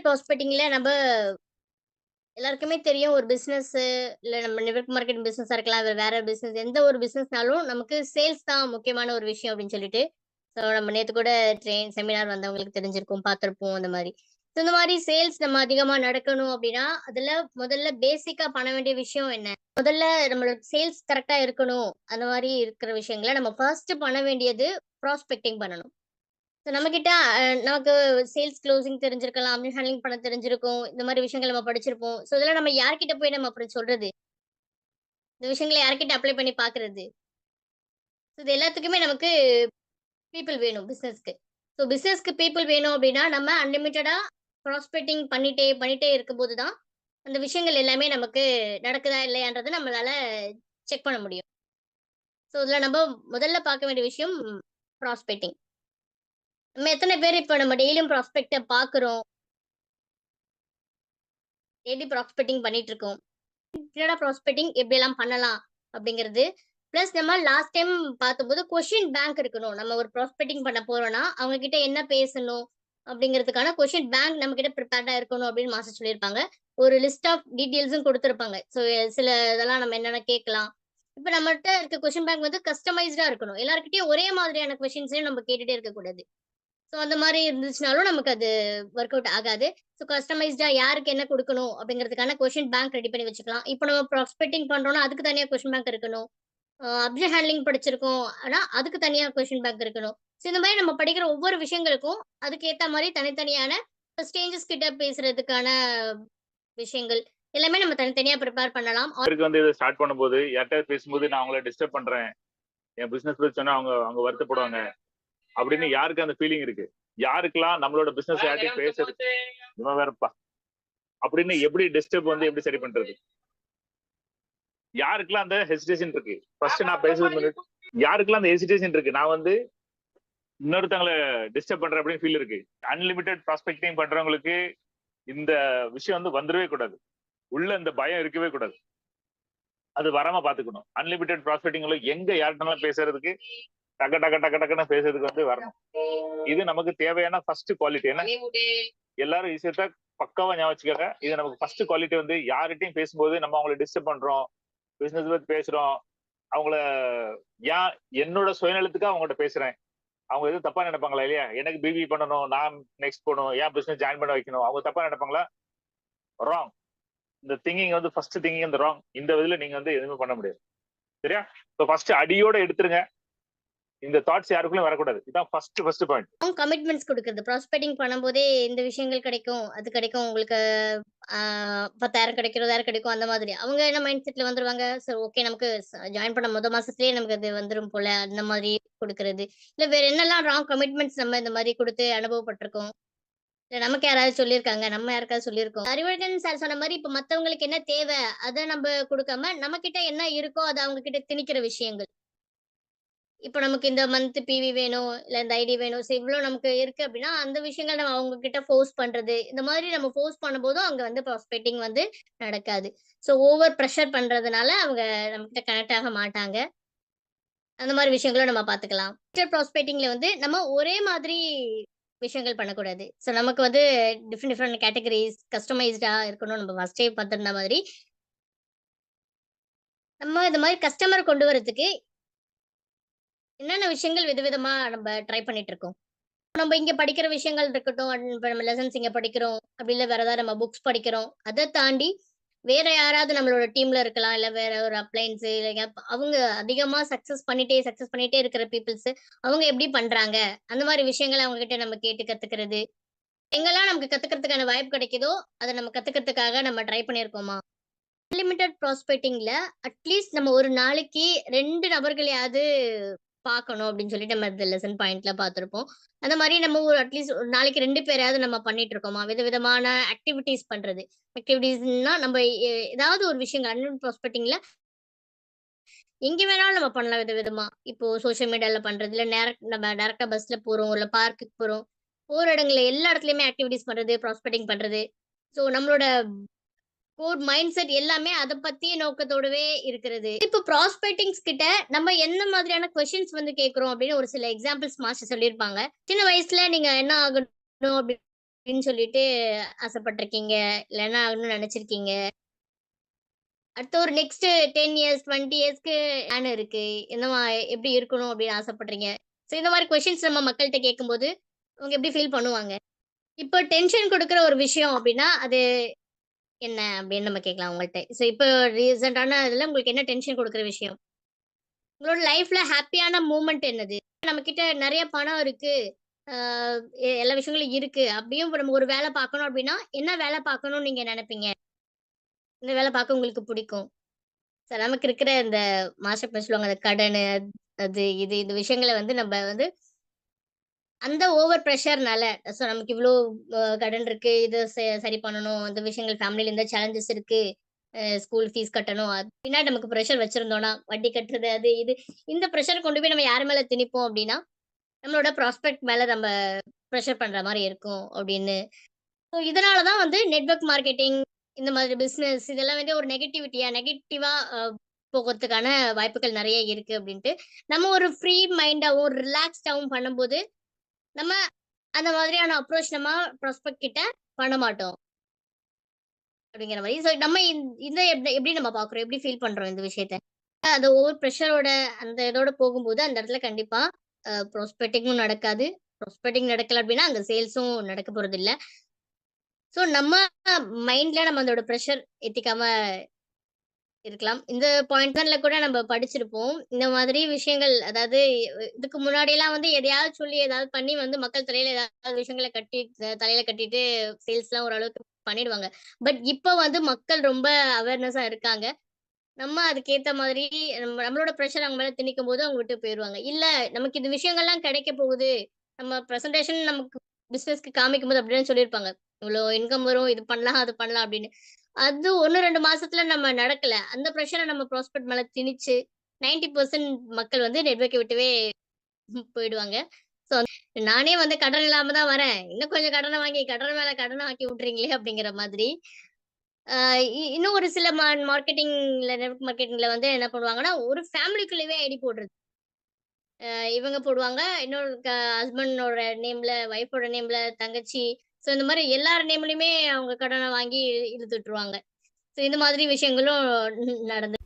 ப்ராஸ்பெக்டிங்ல நம்ம எல்லாருக்குமே தெரியும் ஒரு பிசினஸ் இல்ல நம்ம நெட்வொர்க் மார்க்கெட்டிங் பிசினஸா இருக்கலாம் வேற பிசினஸ் எந்த ஒரு பிசினஸ்னாலும் நமக்கு சேல்ஸ் தான் முக்கியமான ஒரு விஷயம் அப்படின்னு சொல்லிட்டு ஸோ நம்ம நேத்து கூட ட்ரெயின் செமினார் வந்தவங்களுக்கு தெரிஞ்சிருக்கும் பார்த்திருப்போம் அந்த மாதிரி ஸோ இந்த மாதிரி சேல்ஸ் நம்ம அதிகமா நடக்கணும் அப்படின்னா அதுல முதல்ல பேசிக்கா பண்ண வேண்டிய விஷயம் என்ன முதல்ல நம்மளோட சேல்ஸ் கரெக்டா இருக்கணும் அந்த மாதிரி இருக்கிற விஷயங்களை நம்ம ஃபர்ஸ்ட் பண்ண வேண்டியது ப்ராஸ்பெக்டிங் பண்ணணும் ஸோ நம்மகிட்ட நமக்கு சேல்ஸ் க்ளோசிங் தெரிஞ்சிருக்கலாம், அப்டி ஹேண்ட்லிங் பண்ண தெரிஞ்சிருக்கும். இந்த மாரி விஷயங்கள் நம்ம படிச்சிருப்போம். ஸோ இதெல்லாம் நம்ம யார்கிட்ட போய் நம்ம அப்புறம் சொல்றது? இந்த விஷயங்கள யார்கிட்ட அப்ளை பண்ணி பார்க்குறது? ஸோ இது எல்லாத்துக்குமே நமக்கு பீப்பிள் வேணும் பிசினஸ்க்கு. ஸோ பிசினஸ்க்கு பீப்பிள் வேணும் அப்டின்னா, நம்ம அன்லிமிட்டடா ப்ராஸ்பெக்டிங் பண்ணிட்டே பண்ணிட்டே இருக்கும்போது தான், அந்த விஷயங்கள் எல்லாமே நமக்கு நடக்குதா இல்லையான்றத நம்மளால செக் பண்ண முடியும். ஸோ இதுல நம்ம முதல்ல பார்க்க வேண்டிய விஷயம் ப்ராஸ்பெக்டிங். நம்ம எத்தன பேர் இப்ப நம்ம டெய்லியும் ப்ராஸ்பெக்ட்ட பார்க்குறோம். டெய்லி ப்ராஸ்பெக்டிங் பண்ணிட்டு இருக்கோம். என்னடா ப்ராஸ்பெக்டிங் எப்படியெல்லாம் பண்ணலாம் அப்படிங்கிறது. பிளஸ் நம்ம லாஸ்ட் டைம் பார்த்தபோது கொஸ்டின் பேங்க் இருக்கணும். நம்ம ஒரு ப்ராஸ்பெக்டிங் பண்ண போறோம்னா, அவங்க கிட்ட என்ன பேசணும் அப்படிங்கிறதுக்கான கொஸ்டின் பேங்க் நம்ம கிட்ட ப்ரிப்பேர்டா இருக்கணும் அப்படின்னு மாஸ்டர் சொல்லியிருப்பாங்க. ஒரு லிஸ்ட் ஆஃப் டீட்டெயில்ஸும் குடுத்திருப்பாங்க. ஸோ சில இதெல்லாம் நம்ம என்னென்ன கேட்கலாம். இப்ப நம்மட்ட இருக்க கொஸ்டின் பேங்க் வந்து கஸ்டமைஸ்டா இருக்கணும். எல்லார்கிட்டயும் ஒரே மாதிரியான கொஸ்டின்ஸையும் நம்ம கேட்டுட்டே இருக்கக்கூடாது. ஸோ அந்த மாரி இருந்துச்சுனாலும் நமக்கு அது ஒர்க் அவுட் ஆகாது. ஸோ கஸ்டமைஸ்டா யாருக்கு என்ன குடுக்கணும் அப்படிங்கிறதுக்கான கொஸ்டின் பேங்க் ரெடி பண்ணி வச்சுக்கலாம். இப்ப நம்ம ப்ராஸ்பெக்டிங் பண்றோம்னா, அதுக்கு தனியா கொஸ்டின் பேங்க் இருக்கணும். அப்ஜெக்ட் ஹேண்ட்லிங் படிச்சிருக்கோம் ஆனா, அதுக்கு தனியா கொஸ்டின் பேங்க் இருக்கணும். ஸோ இந்த மாரி நம்ம படிக்கிற ஒவ்வொரு விஷயங்களுக்கும் அதுக்கு ஏத்த மாரி தனித்தனியான ஸ்ட்ரேஞ்சர்ஸ் கிட்ட பேசுறதுக்கான விஷயங்கள் எல்லாமே நம்ம தனித்தனியா ப்ரிப்பேர் பண்ணலாம். அவருக்கு வந்து இதை ஸ்டார்ட் பண்ணும்போது யார்கிட்ட பேசும்போது நான் அவங்கள டிஸ்டர்ப் பண்றேன், என் பிசினஸ் பத்தி சொன்னா அவங்க அவங்க வருத்தப்படுவாங்க அப்படின்னு யாருக்கு அந்த ஃபீலிங் இருக்கு? யாருக்கெல்லாம் நம்மளோட பிசினஸ் யார்கிட்ட பேசுறது இவன் வேறப்பா அப்படின்னு எப்படி டிஸ்டர்ப் வந்து எப்படி சரி பண்றது? யாருக்கெல்லாம் அந்த ஹெசிடேஷன் இருக்கு? ஃபர்ஸ்ட் நான் பேசுறது முன்னாடி யாருக்கெல்லாம் அந்த ஹெசிடேஷன் இருக்கு? நான் வந்து இன்னொருத்தவங்களை டிஸ்டர்ப் பண்றேன் அப்படின்னு ஃபீல் இருக்கு. அன்லிமிட்டெட் ப்ராஸ்பெக்டிங் பண்றவங்களுக்கு இந்த விஷயம் வந்து வந்துடவே கூடாது. உள்ள இந்த பயம் இருக்கவே கூடாது. அது வராம பாத்துக்கணும். அன்லிமிட்டெட் ப்ராஸ்பெக்டிங்ல எங்க யார்கிட்டலாம் பேசுறதுக்கு டக்க டக்க டக்க டக்குன்னு பேசுறதுக்கு வந்து வரணும். இது நமக்கு தேவையான ஃபர்ஸ்ட் குவாலிட்டி. ஏன்னா எல்லாரும் விஷயத்த பக்காவா ஞாபகம் வச்சுக்கோங்க. இது நமக்கு ஃபர்ஸ்ட் குவாலிட்டி வந்து யார்கிட்டையும் பேசும்போது நம்ம அவங்களை டிஸ்டர்ப் பண்றோம், பிசினஸ் பத்தி பேசுறோம், அவங்கள ஏன் என்னோட சுயநலத்துக்கு அவங்ககிட்ட பேசுறேன், அவங்க எதுவும் தப்பா நினைப்பாங்களா? இல்லையா? எனக்கு பிபி பண்ணணும், நான் நெக்ஸ்ட் போகணும், ஏன் பிசினஸ் ஜாயின் பண்ண வைக்கணும், அவங்க தப்பா நினைப்பாங்களா? ராங். இந்த திங்கிங் வந்து ஃபர்ஸ்ட் திங்கிங் இந்த ராங். இந்த இதுல நீங்க வந்து எதுவுமே பண்ண முடியாது. சரியா? ஃபர்ஸ்ட் அடியோட எடுத்துருங்க. இந்த தாட்ஸ் யாருக்குள்ள வரக்கூடாது. இதான் ஃபர்ஸ்ட் பாயிண்ட். கமிட்மெண்ட்ஸ் கொடுக்கிறது. ப்ராஸ்பெக்டிங் பண்ணும்போதே இந்த விஷயங்கள் கிடைக்கும், அது கிடைக்கும் உங்களுக்கு 10,000 கிடைக்கும், 20,000 கிடைக்கும் அந்த மாதிரி. அவங்க என்ன மைண்ட் செட்ல வந்துருவாங்க, சரி ஓகே நமக்கு ஜாயின் பண்ண மாசத்திலேயே நமக்கு அது வந்துரும் போல அந்த மாதிரி குடுக்குறது. இல்ல வேற என்னெல்லாம் ராங் கமிட்மெண்ட்ஸ் நம்ம இந்த மாதிரி குடுத்து அனுபவப்பட்டுருக்கோம். இல்ல நமக்கு யாராவது சொல்லியிருக்காங்க, நம்ம யாருக்காவது சொல்லியிருக்கோம். அறிவழகன் சார் சொன்ன மாரி இப்ப மத்தவங்களுக்கு என்ன தேவை, அத நம்ப குடுக்காம நம்மகிட்ட என்ன இருக்கோ அத அவங்க கிட்ட திணிக்கிற விஷயங்கள். இப்ப நமக்கு இந்த மந்த் பிவி வேணும், இல்ல இந்த ஐடி வேணும். சோ இவ்ளோ நமக்கு இருக்கு அப்டின்னா, அந்த விஷயங்கள் நம்ம அவங்க கிட்ட ஃபோர்ஸ் பண்றது. இந்த மாதிரி நம்ம ஃபோர்ஸ் பண்ணும்போதும் அங்க வந்து ப்ராஸ்பெக்டிங் வந்து நடக்காது. சோ ஓவர் பிரஷர் பண்றதுனால அவங்க நம்மகிட்ட கனெக்ட் ஆக மாட்டாங்க. அந்த மாரி விஷயங்களும் நம்ம பாத்துக்கலாம். டிஜிட்டல் ப்ராஸ்பெக்டிங்ல வந்து நம்ம ஒரே மாதிரி விஷயங்கள் பண்ணக்கூடாது. சோ நமக்கு வந்து டிஃபரெண்ட் டிஃபரெண்ட் கேட்டகரிஸ் கஸ்டமைஸ்டா இருக்கணும். நம்ம ஃபர்ஸ்ட்டே பாத்திருந்த மாதிரி. நம்ம இந்த மாரி கஸ்டமர் கொண்டு வரதுக்கு என்னென்ன விஷயங்கள் விதவிதமா நம்ம ட்ரை பண்ணிட்டு இருக்கோம். நம்ம இங்க படிக்கிற விஷயங்கள் இருக்கட்டும், இப்ப நம்ம லெசன்ஸ் இங்க படிக்கிறோம். அப்படி இல்ல வேற ஏதாவது நம்ம புக்ஸ் படிக்கிறோம். அத தாண்டி வேற யாராவது நம்மளோட டீம்ல இருக்கலாம். இல்ல வேற ஒரு அப்ளையன்ஸ் இல்ல அவங்க அதிகமா சக்சஸ் பண்ணிட்டே இருக்கிற பீப்பிள்ஸ் அவங்க எப்படி பண்றாங்க? அந்த மாரி விஷயங்கள அவங்க கிட்ட நம்ம கேட்டு கத்துக்கிறது. எங்கெல்லாம் நமக்கு கத்துக்கிறதுக்கான வாய்ப்பு கிடைக்குதோ, அத நம்ம கத்துக்கிறதுக்காக நம்ம ட்ரை பண்ணியிருக்கோமா? அன்லிமிட்டட் ப்ராஸ்பெக்டிங்ல அட்லீஸ்ட் நம்ம ஒரு நாளைக்கு 2 நபர்களையாவது பார்க்கணும் அப்படின்னு சொல்லிட்டு நம்ம இந்த லெசன் பாயிண்ட்ல பார்த்திருப்போம். அந்த மாரி நம்ம ஒரு அட்லீஸ்ட் ஒரு நாளைக்கு 2 பேரையாவது நம்ம பண்ணிட்டு இருக்கோமா? விதவிதமான ஆக்டிவிட்டீஸ் பண்றது. ஆக்டிவிட்டீஸ்ன்னா நம்ம ஏதாவது ஒரு விஷயங்கள் அன்லிமிட்டட் ப்ராஸ்பெக்டிங்ல எங்க வேணாலும் நம்ம பண்ணலாம் விதவிதமா. இப்போ சோசியல் மீடியால பண்றது, இல்ல நம்ம டைரக்ட்டா பஸ்ல போறோம், இல்ல பார்க்குக்கு போறோம். போற இடங்கள்ல எல்லா இடத்துலயுமே ஆக்டிவிட்டீஸ் பண்றது, ப்ராஸ்பெக்டிங் பண்றது. ஸோ நம்மளோட கோர் மைண்ட் செட் எல்லாமே அத பத்திய நோக்கத்தோடவே இருக்கிறது. இப்ப ப்ராஸ்பெக்டிங்ஸ் கிட்ட நம்ம என்ன மாதிரியான கொஸ்டின்ஸ் வந்து கேட்கிறோம் அப்படின்னு ஒரு சில எக்ஸாம்பிள்ஸ் மாஸ்டர் சொல்லியிருப்பாங்க. சின்ன வயசுல நீங்க என்ன ஆகணும் அப்படின்னு சொல்லிட்டு ஆசைப்பட்டுருக்கீங்க. இல்ல என்ன ஆகணும்னு நெனச்சிருக்கீங்க. அடுத்த ஒரு நெக்ஸ்ட் 10 இயர்ஸ், 20 இயர்ஸ்க்கு பிளான் இருக்கு. என்னவா எப்படி இருக்கணும் அப்படின்னு ஆசைப்படுறீங்க. ஸோ இந்த மாரி கொஸ்டின்ஸ் நம்ம மக்கள்ட்ட கேட்கும்போது, அவங்க எப்படி ஃபீல் பண்ணுவாங்க? இப்போ டென்ஷன் குடுக்குற ஒரு விஷயம் அப்படின்னா, அது என்ன அப்படின்னு நம்ம கேட்கலாம் அவங்கள்ட்ட. ஸோ இப்போ ரீசென்ட்டான இதுல உங்களுக்கு என்ன டென்ஷன் குடுக்குற விஷயம்? உங்களோட லைஃப்ல ஹேப்பியான மூமெண்ட் என்னது? நம்மகிட்ட நெறைய பணம் இருக்கு. ஆ எல்லா விஷயங்களும் இருக்கு. அப்படியும் இப்ப நம்ம ஒரு வேலை பார்க்கணும் அப்படின்னா, என்ன வேலை பார்க்கணும்னு நீங்க நெனைப்பீங்க? இந்த வேலை பார்க்க உங்களுக்கு பிடிக்கும். நமக்கு இருக்கிற இந்த மாஸ்டர் பிளான் சொல்லுவாங்க. அந்த கடனு, அது இது இந்த விஷயங்கள வந்து நம்ம வந்து அந்த ஓவர் பிரஷர்னால நமக்கு இவ்ளோ கடன் இருக்கு. இத சரி பண்ணணும். இந்த விஷயங்கள் ஃபேமிலில இந்த சேலஞ்சஸ் இருக்கு. ஸ்கூல் ஃபீஸ் கட்டணும். அது பின்னாடி நமக்கு பிரஷர் வச்சிருந்தோம்னா, வட்டி கட்டுறது அது இது. இந்த பிரஷர் கொண்டு போய் நம்ம யார் மேல திணிப்போம் அப்டின்னா, நம்மளோட ப்ராஸ்பெக்ட் மேல நம்ம பிரஷர் பண்ற மாரி இருக்கும் அப்டின்னு. ஸோ இதனால தான் வந்து நெட்வொர்க் மார்க்கெட்டிங் இந்த மாதிரி பிசினஸ் இதெல்லாம் வந்து ஒரு நெகட்டிவா போகறதுக்கான வாய்ப்புகள் நெறைய இருக்கு அப்டின்ட்டு. நம்ம ஒரு ஃப்ரீ மைண்டாவும், ரிலாக்ஸ்டாவும் பண்ணும்போது, நம்ம அந்த மாதிரியான அப்ரோச் நம்ம ப்ராஸ்பெக்ட் கிட்ட பண்ண மாட்டோம். அப்படிங்கிற மாரி. ஸோ நம்ம இத எப்படி நம்ம பார்க்குறோம்? எப்படி ஃபீல் பண்றோம் இந்த விஷயத்த? அந்த ஓவர் பிரஷரோட அந்த இதோட போகும்போது, அந்த இடத்துல கண்டிப்பா ப்ராஸ்பெக்டிங்கும் நடக்காது. ப்ராஸ்பெக்டிங் நடக்கல அப்படின்னா, அங்க சேல்ஸும் நடக்க போறதில்ல. ஸோ நம்ம மைண்ட்ல நம்ம அதோட பிரஷர் ஏத்திக்காம இருக்கலாம். இந்த பாயிண்ட் ஒன்ல கூட நம்ம படிச்சிருப்போம். இந்த மாதிரி விஷயங்கள் அதாவது இதுக்கு முன்னாடிலாம் வந்து எதையாவது சொல்லி, ஏதாவது பண்ணி வந்து மக்கள் தலையில ஏதாவது விஷயங்கள கட்டி தலையில கட்டிட்டு சேல்ஸ்லாம் ஓரளவுக்கு பண்ணிடுவாங்க. பட் இப்ப வந்து மக்கள் ரொம்ப அவேர்னஸா இருக்காங்க. நம்ம அதுக்கேத்த மாதிரி நம்மளோட பிரஷர் அவங்க மேல திணிக்கும்போது அவங்க விட்டு போயிருவாங்க. இல்ல நமக்கு இந்த விஷயங்கள்லாம் கிடைக்க போகுது. நம்ம பிரசன்டேஷன் நமக்கு பிசினஸ்க்கு காமிக்கும்போது அப்படிதான் சொல்லியிருப்பாங்க. இவ்வளோ இன்கம் வரும். இது பண்ணலாம், அது பண்ணலாம் அப்படின்னு. அது 1, 2 மாசத்துல நம்ம நடக்கல. அந்த பிரஷர நம்ம ப்ராஸ்பெக்ட் மேல திணிச்சு 90% மக்கள் வந்து நெட்வொர்க்க விட்டவே போயிடுவாங்க. ஸோ நானே வந்து கடன் இல்லாம தான் வரேன். இன்னும் கொஞ்சம் கடன வாங்கி கடன் மேல கடன ஆக்கி விட்டுறீங்களே அப்படிங்கிற மாதிரி. அ இன்னும் ஒரு சில மார்க்கெட்டிங்ல நெட்வொர்க் மார்க்கெட்டிங்ல வந்து என்ன பண்ணுவாங்கன்னா, ஒரு ஃபேமிலிக்குள்ளவே ஐடி போடுறது. இவங்க போடுவாங்க. இன்னொரு ஹஸ்பண்டோட நேம்ல, ஒய்ஃபோட நேம்ல தங்கச்சி. ஸோ இந்த மாரி எல்லார் நேம்லயுமே அவங்க கடன வாங்கி இழுத்து விட்டுருவாங்க. ஸோ இந்த மாதிரி விஷயங்களும் நடந்து